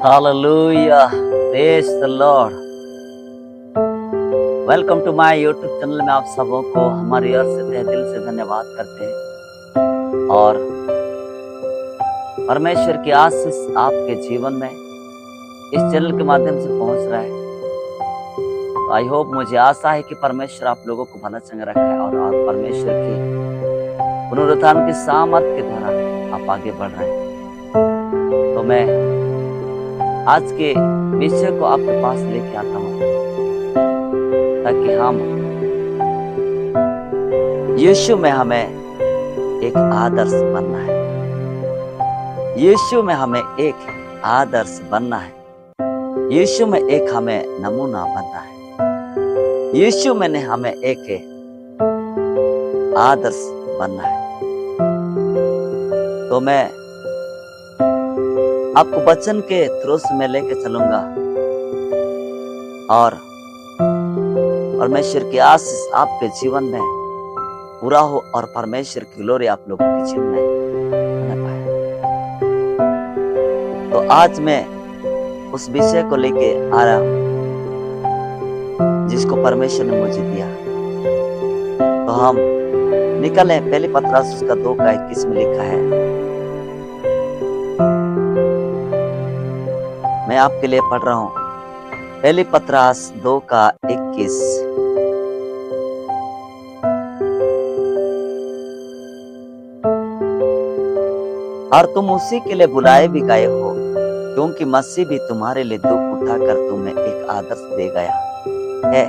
Hallelujah, praise the lord. Welcome to my YouTube channel में आप सबों को हमारी ओर से तहे दिल से धन्यवाद करते हैं। और परमेश्वर की आशीष आपके जीवन में इस चैनल के माध्यम से पहुंच रहा है। तो आई होप, मुझे आशा है कि परमेश्वर आप लोगों को भला संग रखा है और परमेश्वर की पुनरुत्थान की सामर्थ के द्वारा आप आगे बढ़ रहे हैं। तो मैं आज के विषय को आपके पास लेके आता हूं ताकि हम यीशु में हमें एक आदर्श बनना है। यीशु में हमें एक आदर्श बनना है। यीशु में एक हमें नमूना बनना है। यीशु में ने हमें एक आदर्श बनना है। तो मैं आपको वचन के थ्रू में लेके चलूंगा और परमेश्वर की आशीष आपके जीवन में पूरा हो और परमेश्वर की ग्लोरी आप लोगों के जीवन में बना पाए। तो आज मैं उस विषय को लेके आ रहा हूं जिसको परमेश्वर ने मुझे दिया। तो हम निकले पहली पत्रास उसका 2:21 में लिखा है। मैं आपके लिए पढ़ रहा हूं पहली पत्रास 2:21। और तुम उसी के लिए बुलाए भी गए हो, क्योंकि मसीह भी तुम्हारे लिए दुख उठाकर तुम्हें एक आदर्श दे गया है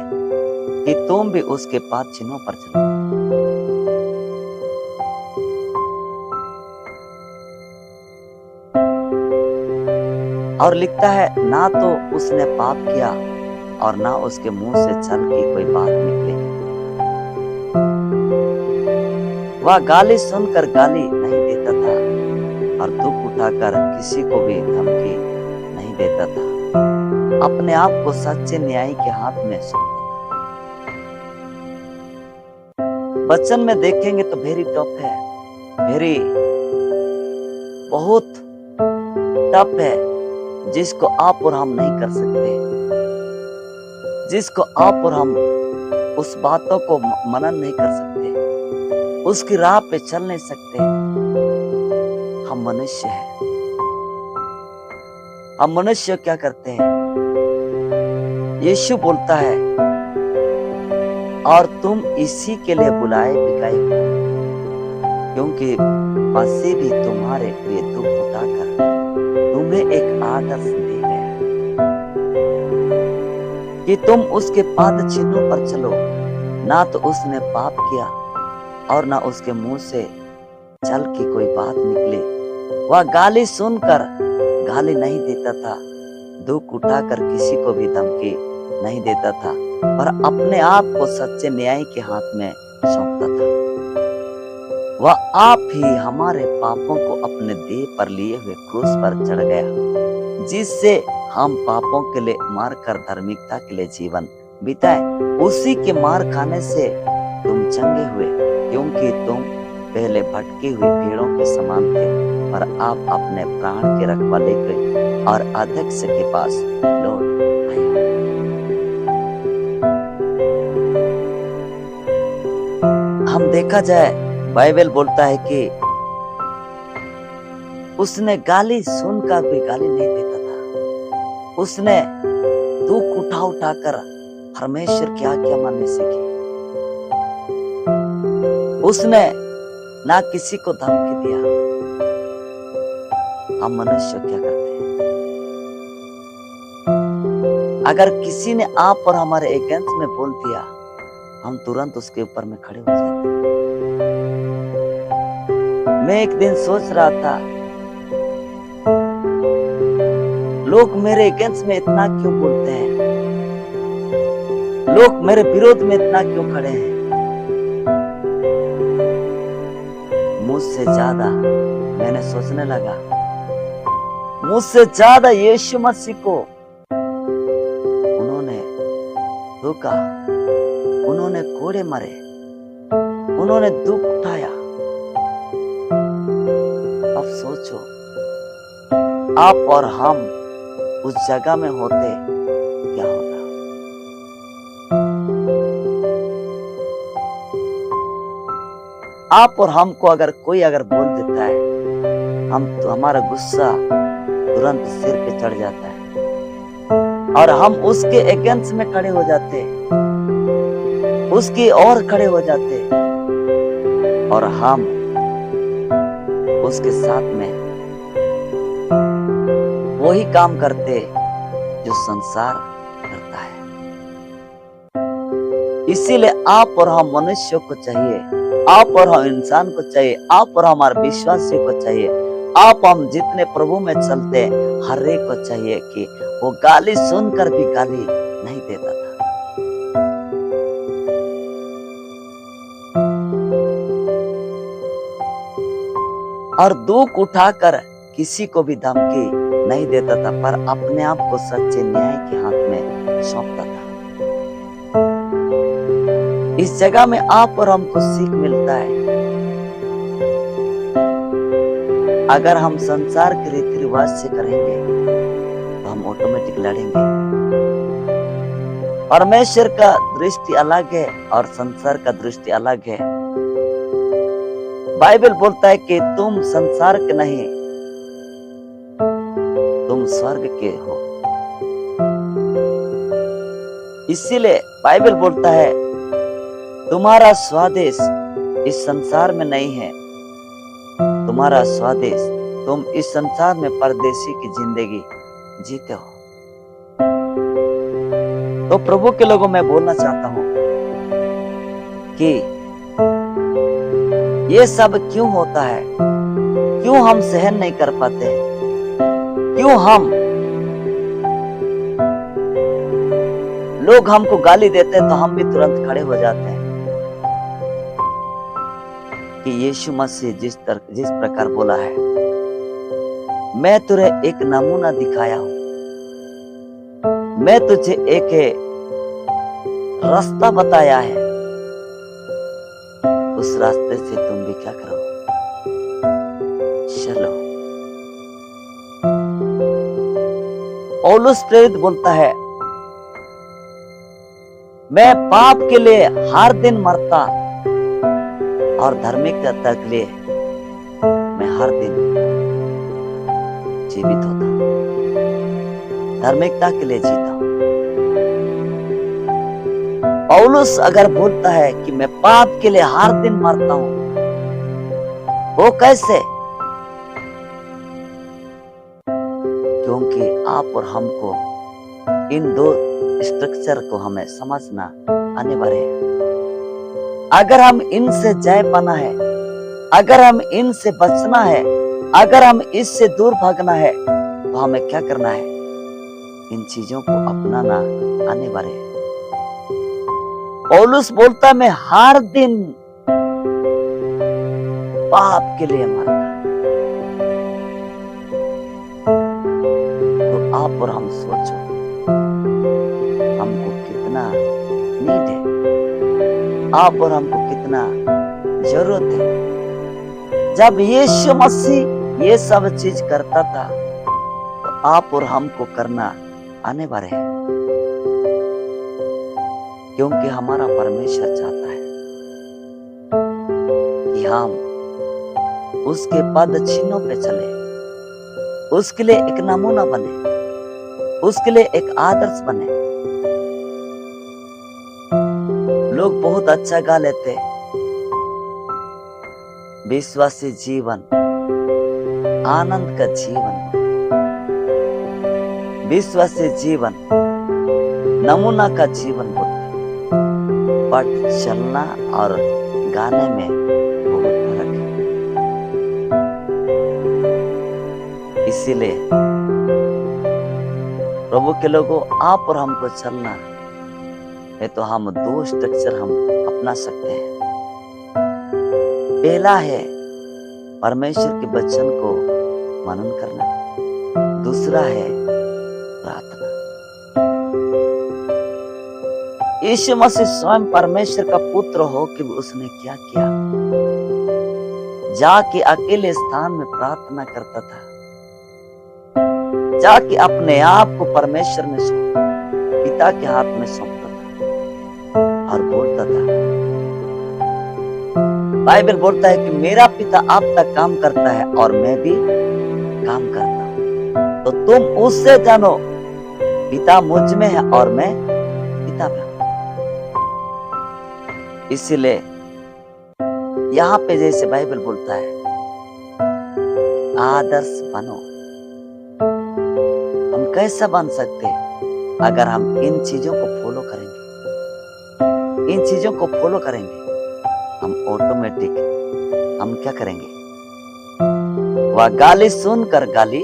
कि तुम भी उसके पाद चिन्हों पर चलो। और लिखता है, ना तो उसने पाप किया और ना उसके मुंह से छल की कोई बात निकली। वह गाली सुनकर गाली नहीं देता था और दुख उठाकर किसी को भी धमकी नहीं देता था। अपने आप को सच्चे न्याय के हाथ में सौंपता था। वचन में देखेंगे तो वेरी टफ है, वेरी बहुत टफ है, जिसको आप और हम नहीं कर सकते, जिसको आप और हम उस बातों को मनन नहीं कर सकते, उसकी राह पे चल नहीं सकते। हम मनुष्य हैं। हम मनुष्य क्या करते हैं? यीशु बोलता है, और तुम इसी के लिए बुलाए भी गए हो, क्योंकि मसीह भी तुम्हारे लिए दुख उठाकर तुम्हें एक आदर्श दे गया है कि तुम उसके पाद चिन्हों पर चलो। ना तो उसने पाप किया और ना उसके मुंह से छल की कोई बात निकले। वह गाली सुनकर गाली नहीं देता था, दुख उठाकर किसी को भी धमकी नहीं देता था, पर अपने आप को सच्चे न्याय के हाथ में सौंपता था। वह आप ही हमारे पापों को अपने देह पर लिए हुए क्रूस पर चढ़ गया, जिससे हम पापों के लिए मार कर धार्मिकता के लिए जीवन बिताए। उसी के मार खाने से तुम चंगे हुए, क्योंकि तुम पहले भटकी हुई भेड़ों के समान थे, पर आप अपने प्राण के रखवाले के और अध्यक्ष के पास लौट आए। हम देखा जाए, बाइबल बोलता है कि उसने गाली सुनकर भी गाली नहीं देता था। उसने दुख उठा उठाकर परमेश्वर की आज्ञा मानने सीखी। उसने ना किसी को धमकी दिया। हम मनुष्य क्या करते हैं? अगर किसी ने आप और हमारे अगेंस्ट में बोल दिया, हम तुरंत उसके ऊपर में खड़े हो जाते हैं। मैं एक दिन सोच रहा था, लोग मेरे अगेंस्ट में इतना क्यों बोलते हैं? लोग मेरे विरोध में इतना क्यों खड़े हैं? मुझसे ज्यादा मैंने सोचने लगा, मुझसे ज्यादा यीशु मसीह को उन्होंने धोखा, उन्होंने कोड़े मरे, उन्होंने दुख उठाया। अब सोचो, आप और हम उस जगह में होते क्या होता। आप और हमको अगर कोई बोल देता है, हम तो हमारा गुस्सा तुरंत सिर पे चढ़ जाता है और हम उसके अगेंस्ट में खड़े हो जाते, उसकी ओर खड़े हो जाते और हम उसके साथ में वही काम करते जो संसार करता है। इसीलिए आप और हम मनुष्यों को चाहिए, आप और हम इंसान को चाहिए, आप और हमारे विश्वासियों को चाहिए, आप हम जितने प्रभु में चलते हर एक को चाहिए कि वो गाली सुनकर भी गाली नहीं देता था। और दुख उठाकर किसी को भी धमकी नहीं देता था, पर अपने आप को सच्चे न्याय के हाथ में सौंपता था। इस जगह में आप और हमको सीख मिलता है, अगर हम संसार के रीति रिवाज से करेंगे तो हम ऑटोमेटिक लड़ेंगे। परमेश्वर का दृष्टि अलग है और संसार का दृष्टि अलग है। बाइबल बोलता है कि तुम संसार के नहीं, तुम स्वर्ग के हो। इसीलिए बाइबल बोलता है तुम्हारा स्वदेश इस संसार में नहीं है, तुम्हारा स्वदेश, तुम इस संसार में परदेशी की जिंदगी जीते हो। तो प्रभु के लोगों में बोलना चाहता हूं कि ये सब क्यों होता है, क्यों हम सहन नहीं कर पाते, क्यों हम लोग हमको गाली देते हैं तो हम भी तुरंत खड़े हो जाते हैं कि यीशु मसीह जिस प्रकार बोला है, मैं तुझे एक नमूना दिखाया हूं, मैं तुझे एक रास्ता बताया है, उस रास्ते से तुम भी क्या करो, चलो। पौलुस प्रेरित बोलता है, मैं पाप के लिए हर दिन मरता और धार्मिकता के लिए मैं हर दिन जीवित होता, धार्मिकता के लिए जीता हूं। पौलुस अगर बोलता है कि मैं पाप के लिए हर दिन मरता हूं, वो कैसे? क्योंकि आप और हमको इन दो स्ट्रक्चर को हमें समझना अनिवार्य है। अगर हम इनसे जय पाना है, अगर हम इनसे बचना है, अगर हम इससे दूर भागना है, तो हमें क्या करना है? इन चीजों को अपनाना अनिवार्य है। पौलुस बोलता मैं हर दिन पाप के लिए मरता। तो आप और हम सोचो, हमको कितना नीड है, आप और हमको कितना जरूरत है। जब यीशु मसीह ये सब चीज करता था तो आप और हमको करना अनिवार्य है, क्योंकि हमारा परमेश्वर चाहता है कि हम उसके पद चिन्हों पे चले, उसके लिए एक नमूना बने, उसके लिए एक आदर्श बने। लोग बहुत अच्छा गा लेते, विश्वासी जीवन आनंद का जीवन, विश्वासी जीवन नमूना का जीवन बोलते, बट चलना और गाने में बहुत फर्क है। इसीलिए प्रभु के लोगों, आप और हमको चलना है तो हम दो स्ट्रक्चर हम अपना सकते हैं। पहला है परमेश्वर के वचन को मनन करना, दूसरा है प्रार्थना। यीशु मसीह स्वयं परमेश्वर का पुत्र हो कि उसने क्या किया? जाके अकेले स्थान में प्रार्थना करता था। जाके अपने आप को परमेश्वर में पिता के हाथ में सौंपता था और बोलता था। बाइबल बोलता है कि मेरा पिता आप तक काम करता है और मैं भी काम करता हूं, तो तुम उससे जानो पिता मुझ में है और मैं पिता में हूं। इसलिए यहाँ पे जैसे बाइबल बोलता है आदर्श बनो। हम कैसा बन सकते हैं अगर हम इन चीजों को फॉलो करेंगे। इन चीजों को फॉलो करेंगे हम ऑटोमेटिक हम क्या करेंगे, वह गाली सुनकर गाली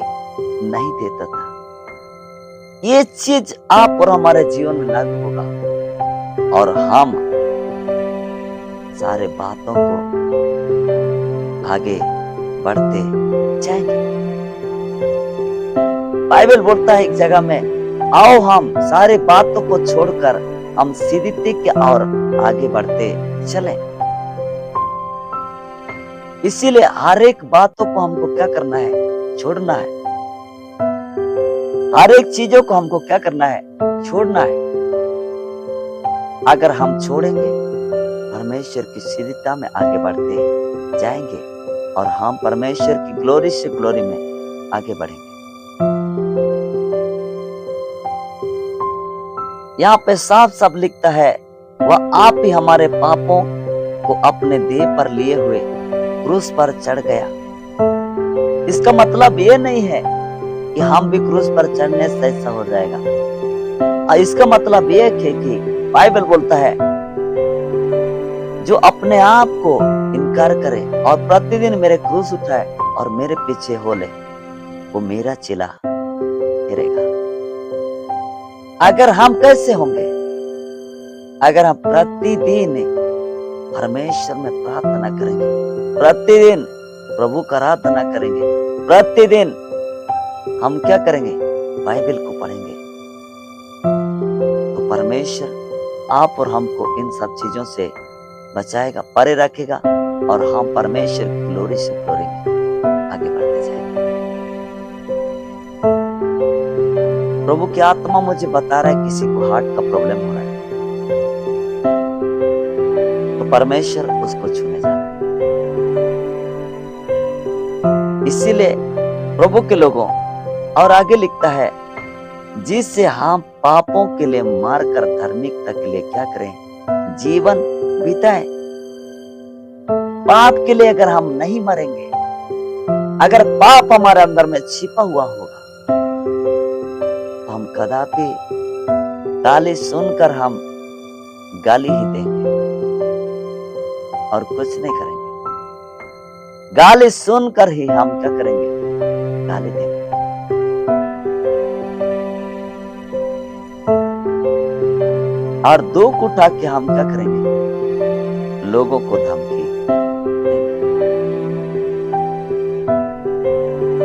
नहीं देता था। ये चीज आप और हमारे जीवन में लागू होगा और हम सारे बातों को आगे बढ़ते जाएंगे। बाइबल बोलता है एक जगह में, आओ हम सारे बातों को छोड़कर हम सीधी की और आगे बढ़ते चले। इसीलिए हर एक बातों को हमको क्या करना है, छोड़ना है। हर एक चीजों को हमको क्या करना है, छोड़ना है। अगर हम छोड़ेंगे परमेश्वर की सीधता में आगे बढ़ते जाएंगे और हम परमेश्वर की ग्लोरी से ग्लोरी में आगे बढ़ेंगे। यहाँ पे साफ साफ लिखता है, वह आप ही हमारे पापों को अपने देह पर लिए हुए क्रूस पर चढ़ गया। इसका मतलब ये नहीं है कि हम भी क्रूस पर चढ़ने से ऐसा हो जाएगा। इसका मतलब ये है कि बाइबल बोलता है जो अपने आप को इनकार करे और प्रतिदिन मेरे क्रूस उठाए और मेरे पीछे हो ले, वो मेरा चेला ठहरेगा। अगर हम कैसे होंगे, अगर हम प्रतिदिन परमेश्वर में प्रार्थना करेंगे, प्रतिदिन प्रभु का आराधना करेंगे, प्रतिदिन हम क्या करेंगे, बाइबल को पढ़ेंगे, तो परमेश्वर आप और हमको इन सब चीजों से बचाएगा, परे रखेगा और हम परमेश्वर की ग्लोरी से ग्लोरी में आगे बढ़ते जाएंगे। प्रभु की आत्मा मुझे बता रहा है किसी को हार्ट का प्रॉब्लम हो रहा है, तो परमेश्वर उसको छूने जा रहा है। इसीलिए प्रभु के लोगों, और आगे लिखता है, जिससे हम पापों के लिए मारकर धार्मिकता के लिए क्या करें, जीवन बिताएं। पाप के लिए अगर हम नहीं मरेंगे, अगर पाप हमारे अंदर में छिपा हुआ होगा, तो हम कदापि गाली सुनकर हम गाली ही देंगे और कुछ नहीं करेंगे। गाली सुनकर ही हम क्या करेंगे, गाली देंगे। और दुख उठा के हम क्या करेंगे, लोगों को धमकी देंगे।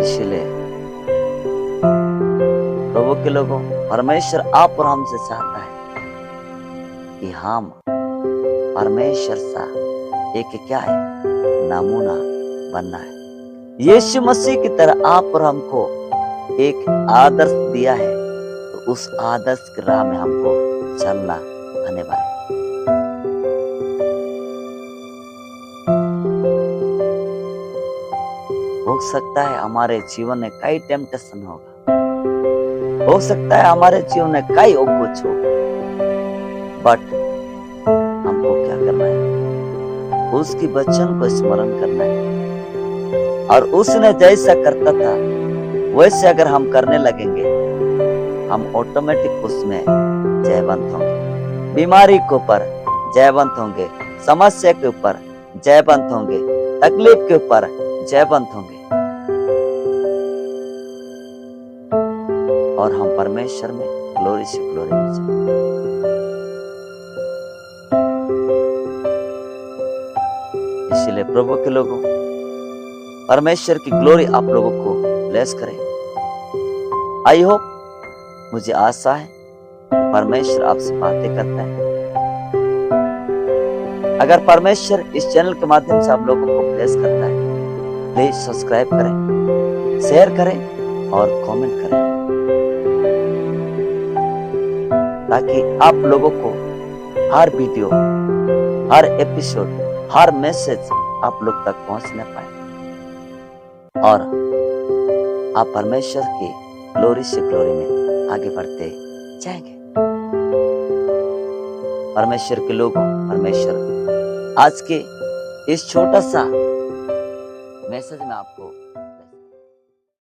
इसलिए प्रभु के लोगों, परमेश्वर आप और हमसे चाहता है कि हम परमेश्वर सा एक क्या है, नमूना बनना है। यीशु मसीह की तरह आप और हमको एक आदर्श दिया है, तो उस आदर्श की राह में हमको चलना अनिवार्य है। हो सकता है हमारे जीवन में कई टेम्पटेशन होगा, हो सकता है हमारे जीवन में कई कुछ होगा, बट हमको क्या करना है, उसकी वचन को स्मरण करना है। और उसने जैसा करता था वैसे अगर हम करने लगेंगे, हम ऑटोमेटिक उसमें जयवंत होंगे। बीमारी के ऊपर जयवंत होंगे, समस्या के ऊपर जयवंत होंगे, तकलीफ के ऊपर जयवंत होंगे, और हम परमेश्वर में ग्लोरी से ग्लोरी में चलेंगे। इसलिए प्रभु के लोगों, परमेश्वर की ग्लोरी आप लोगों को ब्लेस करे। आई होप, मुझे आशा है परमेश्वर आपसे बातें करता है। अगर परमेश्वर इस चैनल के माध्यम से आप लोगों को ब्लेस करता है, प्लीज सब्सक्राइब करें, शेयर करें और कमेंट करें। ताकि आप लोगों को हर वीडियो, हर एपिसोड, हर मैसेज आप लोग तक पहुंच न पाए और आप परमेश्वर की ग्लोरी से ग्लोरी में आगे बढ़ते जाएंगे। परमेश्वर के लोगों, परमेश्वर आज के इस छोटा सा मैसेज में आपको